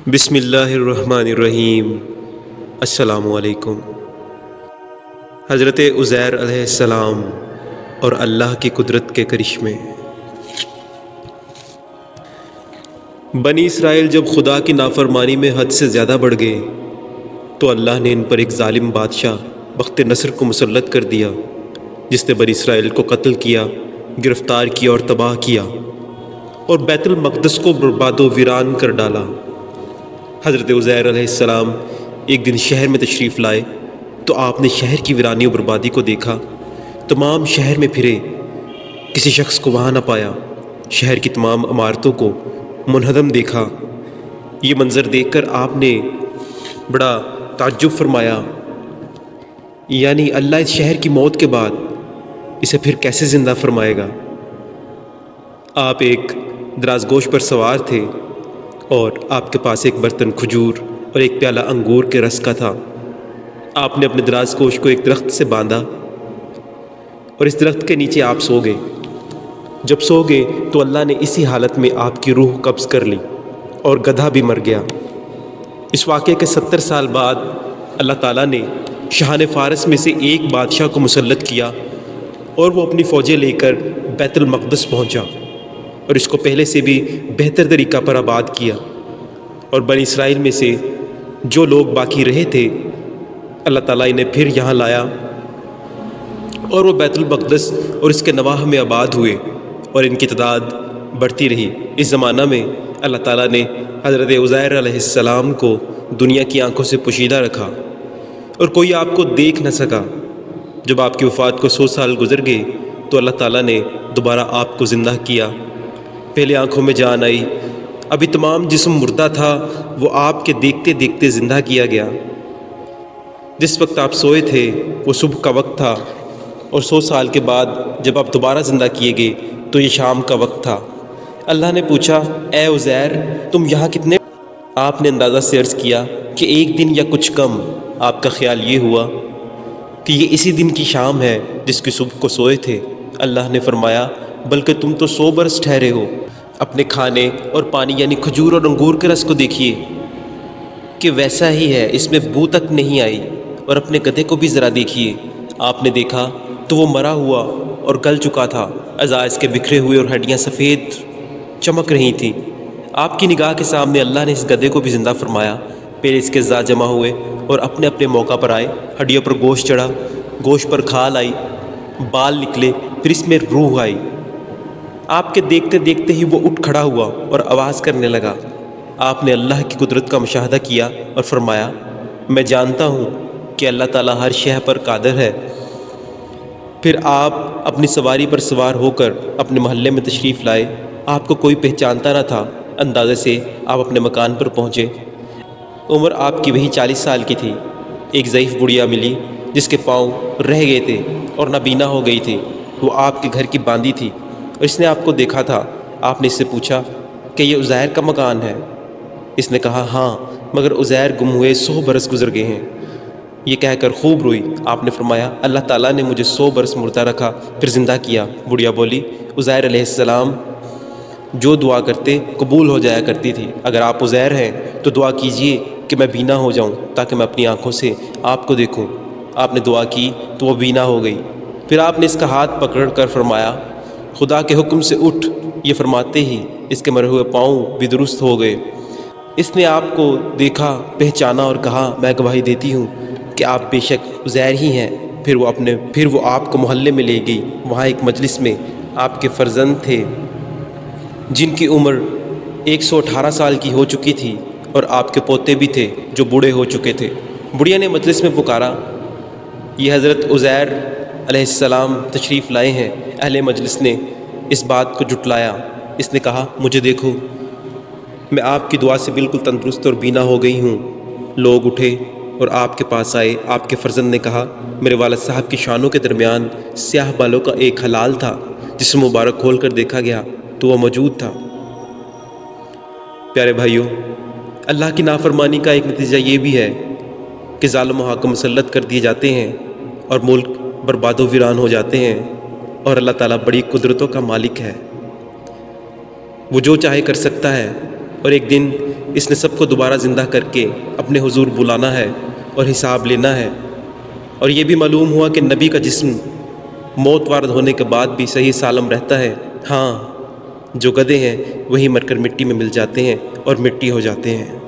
بسم اللہ الرحمن الرحیم۔ السلام علیکم۔ حضرت عزیر علیہ السلام اور اللہ کی قدرت کے کرشمے۔ بنی اسرائیل جب خدا کی نافرمانی میں حد سے زیادہ بڑھ گئے تو اللہ نے ان پر ایک ظالم بادشاہ بخت نصر کو مسلط کر دیا، جس نے بنی اسرائیل کو قتل کیا، گرفتار کیا اور تباہ کیا، اور بیت المقدس کو برباد و ویران کر ڈالا۔ حضرت عزیر علیہ السلام ایک دن شہر میں تشریف لائے تو آپ نے شہر کی ویرانی و بربادی کو دیکھا۔ تمام شہر میں پھرے، کسی شخص کو وہاں نہ پایا۔ شہر کی تمام عمارتوں کو منہدم دیکھا۔ یہ منظر دیکھ کر آپ نے بڑا تعجب فرمایا، یعنی اللہ اس شہر کی موت کے بعد اسے پھر کیسے زندہ فرمائے گا؟ آپ ایک درازگوش پر سوار تھے اور آپ کے پاس ایک برتن کھجور اور ایک پیالہ انگور کے رس کا تھا۔ آپ نے اپنے درازگوش کو ایک درخت سے باندھا اور اس درخت کے نیچے آپ سو گئے۔ جب سو گئے تو اللہ نے اسی حالت میں آپ کی روح قبض کر لی اور گدھا بھی مر گیا۔ اس واقعے کے 70 سال بعد اللہ تعالیٰ نے شاہان فارس میں سے ایک بادشاہ کو مسلط کیا اور وہ اپنی فوجیں لے کر بیت المقدس پہنچا اور اس کو پہلے سے بھی بہتر طریقہ پر آباد کیا، اور بنی اسرائیل میں سے جو لوگ باقی رہے تھے اللہ تعالیٰ انہیں پھر یہاں لایا اور وہ بیت المقدس اور اس کے نواح میں آباد ہوئے اور ان کی تعداد بڑھتی رہی۔ اس زمانہ میں اللہ تعالیٰ نے حضرت عزیر علیہ السلام کو دنیا کی آنکھوں سے پوشیدہ رکھا اور کوئی آپ کو دیکھ نہ سکا۔ جب آپ کی وفات کو 100 سال گزر گئے تو اللہ تعالیٰ نے دوبارہ آپ کو زندہ کیا۔ پہلے آنکھوں میں جان آئی، ابھی تمام جسم مردہ تھا، وہ آپ کے دیکھتے دیکھتے زندہ کیا گیا۔ جس وقت آپ سوئے تھے وہ صبح کا وقت تھا، اور 100 سال کے بعد جب آپ دوبارہ زندہ کیے گئے تو یہ شام کا وقت تھا۔ اللہ نے پوچھا، اے عزیر تم یہاں کتنے؟ آپ نے اندازہ سے عرض کیا کہ ایک دن یا کچھ کم۔ آپ کا خیال یہ ہوا کہ یہ اسی دن کی شام ہے جس کی صبح کو سوئے تھے۔ اللہ نے فرمایا، بلکہ تم تو 100 برس ٹھہرے ہو۔ اپنے کھانے اور پانی یعنی کھجور اور انگور کے رس کو دیکھیے کہ ویسا ہی ہے، اس میں بو تک نہیں آئی، اور اپنے گدھے کو بھی ذرا دیکھیے۔ آپ نے دیکھا تو وہ مرا ہوا اور گل چکا تھا، اعضاء اس کے بکھرے ہوئے اور ہڈیاں سفید چمک رہی تھیں۔ آپ کی نگاہ کے سامنے اللہ نے اس گدھے کو بھی زندہ فرمایا۔ پہلے اس کے اعضاء جمع ہوئے اور اپنے اپنے موقع پر آئے، ہڈیوں پر گوشت چڑھا، گوشت پر کھال آئی، بال نکلے، پھر اس میں روح آئی۔ آپ کے دیکھتے دیکھتے ہی وہ اٹھ کھڑا ہوا اور آواز کرنے لگا۔ آپ نے اللہ کی قدرت کا مشاہدہ کیا اور فرمایا، میں جانتا ہوں کہ اللہ تعالیٰ ہر شے پر قادر ہے۔ پھر آپ اپنی سواری پر سوار ہو کر اپنے محلے میں تشریف لائے۔ آپ کو کوئی پہچانتا نہ تھا۔ اندازے سے آپ اپنے مکان پر پہنچے۔ عمر آپ کی وہی 40 سال کی تھی۔ ایک ضعیف بڑھیا ملی جس کے پاؤں رہ گئے تھے اور نابینا ہو گئی تھی۔ وہ آپ کے گھر کی باندھی تھی اور اس نے آپ کو دیکھا تھا۔ آپ نے اس سے پوچھا کہ یہ عزیر کا مکان ہے؟ اس نے کہا، ہاں، مگر عزیر گم ہوئے 100 برس گزر گئے ہیں۔ یہ کہہ کر خوب روئی۔ آپ نے فرمایا، اللہ تعالیٰ نے مجھے 100 برس مردہ رکھا پھر زندہ کیا۔ بڑھیا بولی، عزیر علیہ السلام جو دعا کرتے قبول ہو جایا کرتی تھی۔ اگر آپ عزیر ہیں تو دعا کیجئے کہ میں بینا ہو جاؤں تاکہ میں اپنی آنکھوں سے آپ کو دیکھوں۔ آپ نے دعا کی تو وہ بینا ہو گئی۔ پھر آپ نے اس کا ہاتھ پکڑ کر فرمایا، خدا کے حکم سے اٹھ۔ یہ فرماتے ہی اس کے مرے ہوئے پاؤں بھی درست ہو گئے۔ اس نے آپ کو دیکھا، پہچانا اور کہا، میں گواہی دیتی ہوں کہ آپ بے شک عزیر ہی ہیں۔ پھر وہ آپ کو محلے میں لے گئی۔ وہاں ایک مجلس میں آپ کے فرزند تھے جن کی عمر 118 سال کی ہو چکی تھی، اور آپ کے پوتے بھی تھے جو بوڑھے ہو چکے تھے۔ بڑھیا نے مجلس میں پکارا، یہ حضرت عزیر علیہ السلام تشریف لائے ہیں۔ اہل مجلس نے اس بات کو جھٹلایا۔ اس نے کہا، مجھے دیکھو، میں آپ کی دعا سے بالکل تندرست اور بینا ہو گئی ہوں۔ لوگ اٹھے اور آپ کے پاس آئے۔ آپ کے فرزند نے کہا، میرے والد صاحب کی شانوں کے درمیان سیاہ بالوں کا ایک ہلال تھا، جسے مبارک کھول کر دیکھا گیا تو وہ موجود تھا۔ پیارے بھائیوں، اللہ کی نافرمانی کا ایک نتیجہ یہ بھی ہے کہ ظالم و حاکم مسلط کر دیے جاتے ہیں اور ملک برباد و ویران ہو جاتے ہیں، اور اللہ تعالیٰ بڑی قدرتوں کا مالک ہے۔ وہ جو چاہے کر سکتا ہے اور ایک دن اس نے سب کو دوبارہ زندہ کر کے اپنے حضور بلانا ہے اور حساب لینا ہے۔ اور یہ بھی معلوم ہوا کہ نبی کا جسم موت وارد ہونے کے بعد بھی صحیح سالم رہتا ہے۔ ہاں، جو گدھے ہیں وہی مر کر مٹی میں مل جاتے ہیں اور مٹی ہو جاتے ہیں۔